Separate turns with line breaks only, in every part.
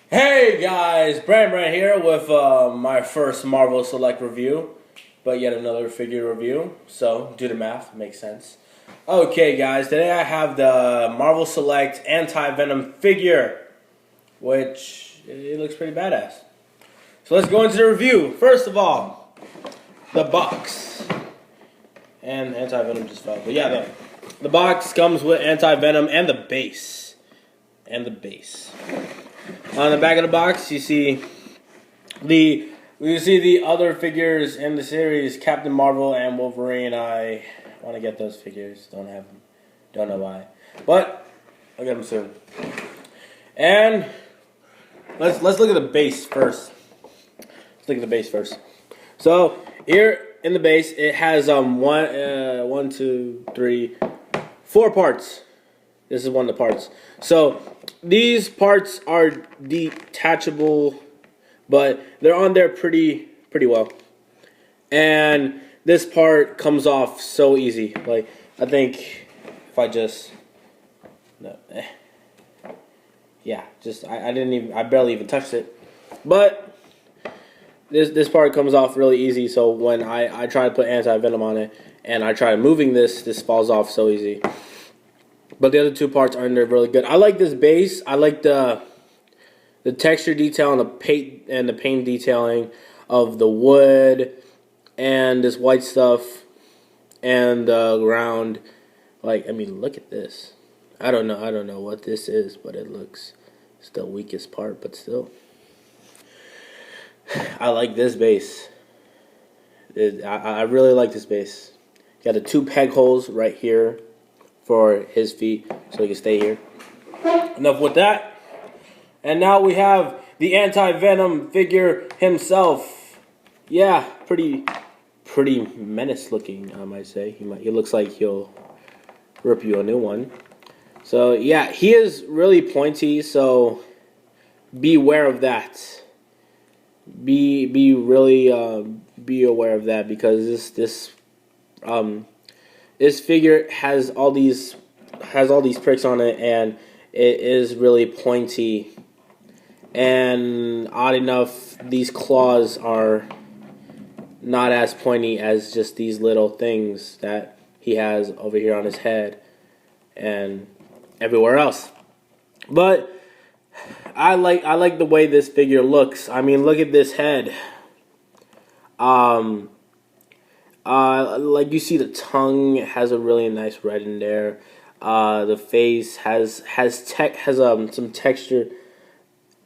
Hey guys, Brand here with my first Marvel Select review, but yet another figure review. So do the math, makes sense. Okay, guys, today I have the Marvel Select Anti-Venom figure, which it looks pretty badass. So let's go into the review. First of all, the box, and Anti-Venom just fell, but yeah, the box comes with Anti-Venom and the base, On the back of the box, you see the other figures in the series, Captain Marvel and Wolverine. I want to get those figures. Don't have them. Don't know why, but I'll get them soon. And let's look at the base first. Let's look at the base first. So here in the base, it has one, two, three, four parts. This is one of the parts. So these parts are detachable, but they're on there pretty well. And this part comes off so easy. Like, I think if I just I barely even touched it. But this part comes off really easy, so when I try to put anti-venom on it and I try moving this falls off so easy. But the other two parts are in there really good. I like this base. I like the texture detail and the paint detailing of the wood and this white stuff and the ground. Like, I mean, look at this. I don't know what this is, but it's the weakest part, but still. I like this base. I really like this base. Got the two peg holes right here for his feet, so he can stay here. Enough with that. And now we have the Anti-Venom figure himself. Yeah, pretty menace looking, I might say. He looks like he'll rip you a new one. So yeah, he is really pointy, so beware of that. Be aware of that, because this figure has all these pricks on it, and it is really pointy. And odd enough, these claws are not as pointy as just these little things that he has over here on his head and everywhere else. But I like the way this figure looks. I mean, look at this head. Like, you see the tongue has a really nice red in there. The face has some texture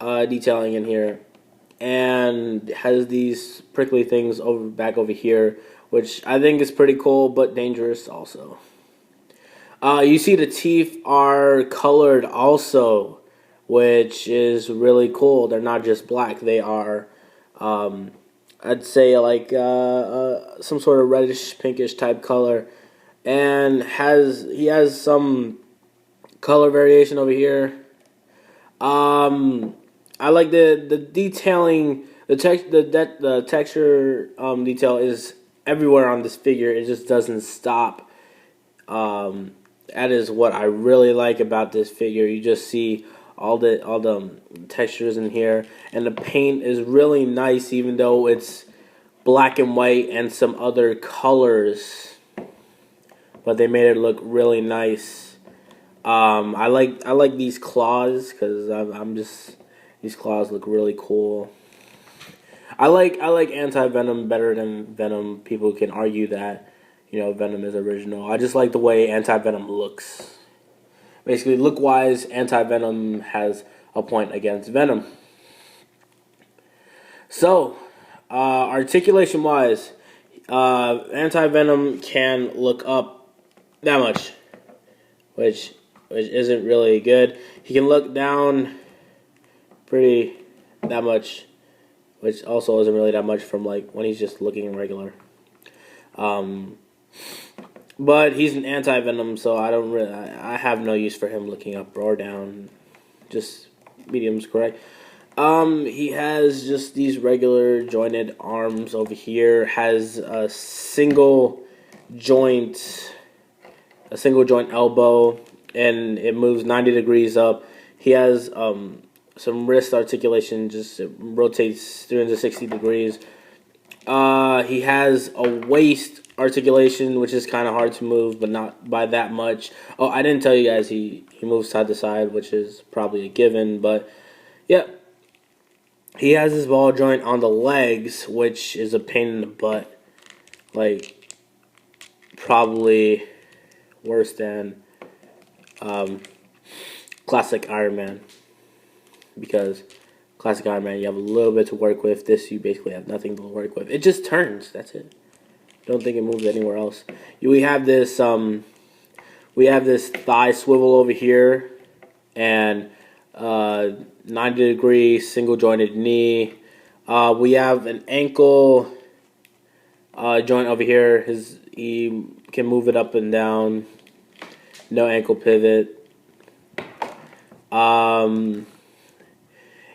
detailing in here, and has these prickly things back over here, which I think is pretty cool but dangerous also. You see the teeth are colored also, which is really cool. They're not just black; they are I'd say like some sort of reddish, pinkish type color, and he has some color variation over here. I like the detailing, the texture detail is everywhere on this figure. It just doesn't stop. That is what I really like about this figure. You just see all the textures in here, and the paint is really nice, even though it's black and white and some other colors, but they made it look really nice. I like these claws, because these claws look really cool. I like Anti-Venom better than Venom. People can argue that, Venom is original. I just like the way Anti-Venom looks. Basically, look-wise, Anti-Venom has a point against Venom. So, articulation-wise, Anti-Venom can look up that much, which isn't really good. He can look down that much, which also isn't really that much from like when he's just looking regular. But he's an Anti-Venom, so I have no use for him looking up or down. Just medium's correct. He has just these regular jointed arms over here. Has a single joint elbow, and it moves 90 degrees up. He has wrist articulation. Just it rotates 360 degrees. He has a waist articulation, which is kind of hard to move, but not by that much. Oh, I didn't tell you guys he moves side to side, which is probably a given. But yeah, he has his ball joint on the legs, which is a pain in the butt. Like, probably worse than classic Iron Man. Because classic Iron Man, you have a little bit to work with. This, you basically have nothing to work with. It just turns. That's it. Don't think it moves anywhere else. We have this thigh swivel over here, and 90-degree single jointed knee. We have an ankle joint over here. He can move it up and down. No ankle pivot.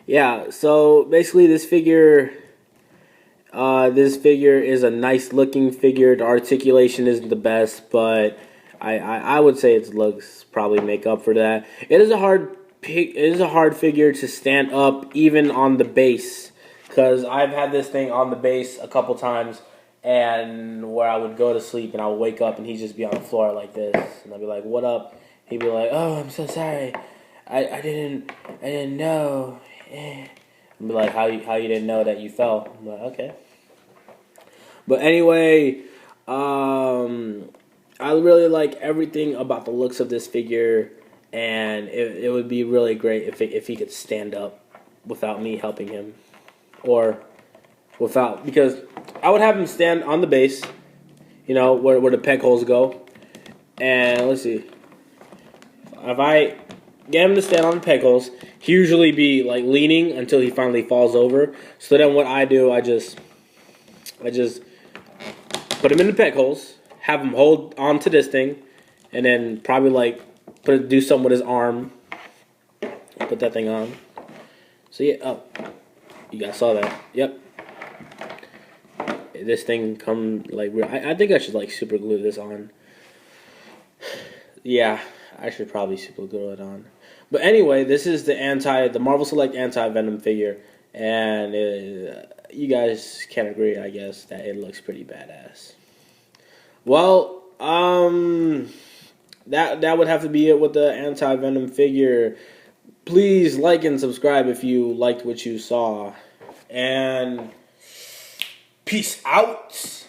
Yeah. So basically, this figure is a nice looking figure. The articulation isn't the best, but I would say its looks probably make up for that. It is a hard figure to stand up even on the base, because I've had this thing on the base a couple times, and where I would go to sleep and I would wake up and he'd just be on the floor like this, and I'd be like, "What up?" He'd be like, "Oh, I'm so sorry. I didn't know." I'd be like, how you didn't know that you fell? I'm like, okay. But anyway, I really like everything about the looks of this figure, and it would be really great if he could stand up without me helping him, or because I would have him stand on the base, where the peg holes go, and let's see, if I get him to stand on the peg holes, he usually be like leaning until he finally falls over. So then what I do, I just put him in the peg holes, have him hold on to this thing, and then probably like do something with his arm, put that thing on. So yeah, oh, you guys saw that. Yep. This thing come like I think I should like super glue this on. Yeah, I should probably super glue it on. But anyway, this is the Marvel Select Anti-Venom figure, and you guys can agree, I guess, that it looks pretty badass. Well, that would have to be it with the Anti-Venom figure. Please like and subscribe if you liked what you saw, and peace out.